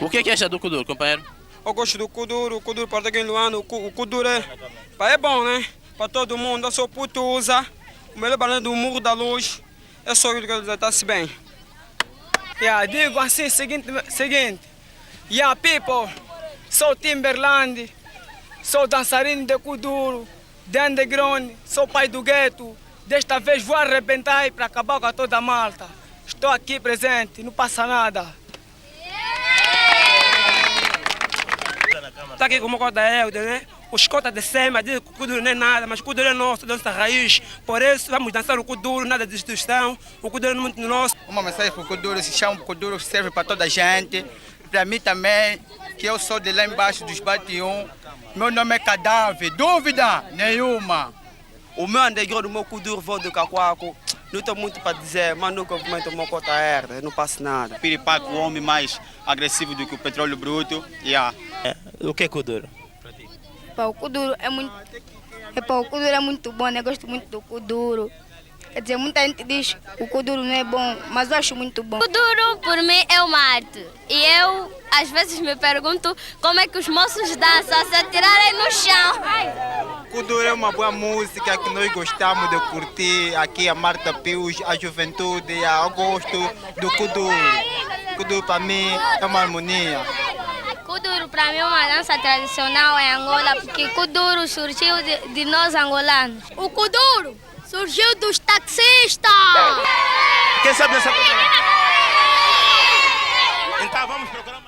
O que acha do Kuduro, companheiro? Eu gosto do Kuduro, o Kuduro para aquele ano, o Kuduro é bom, né? Para todo mundo, eu sou puto usa, o melhor banana do Muro da Luz, é só isso que ele está-se bem. Digo assim, seguinte, people, sou Timberland, sou dançarino de Kuduro, de underground, sou pai do gueto, desta vez vou arrebentar para acabar com toda a malta. Estou aqui presente, não passa nada. Está aqui com uma cota Helder, né? Os cotas de Sema dizem que o Kuduro não é nada, mas o Kuduro é nosso, dança raiz. Por isso, vamos dançar o Kuduro, nada de destruição. O Kuduro é muito nosso. Uma mensagem para o Kuduro, se chama o Kuduro, serve para toda a gente. Para mim também, que eu sou de lá embaixo dos Batium. Meu nome é Cadáver, dúvida nenhuma. O meu underground, o meu Kuduro, vou do Cacoaco. Não estou muito para dizer, mas nunca movimento uma cota herda, não passa nada. Piripaco, o homem mais agressivo do que o petróleo bruto. O que é Kuduro? O Kuduro é muito. O Kuduro é muito bom, eu gosto muito do Kuduro. Quer dizer, muita gente diz que o Kuduro não é bom, mas eu acho muito bom. Kuduro, por mim, é uma arte. E eu, às vezes, me pergunto como é que os moços dançam se atirarem no chão. Kuduro é uma boa música que nós gostamos de curtir. Aqui a Marta Pius, a juventude, eu gosto do Kuduro. Kuduro para mim é uma harmonia. Kuduro para mim é uma dança tradicional em Angola, porque Kuduro surgiu de nós angolanos. O Kuduro surgiu dos taxistas! Quem sabe dessa coisa? Então vamos procurar.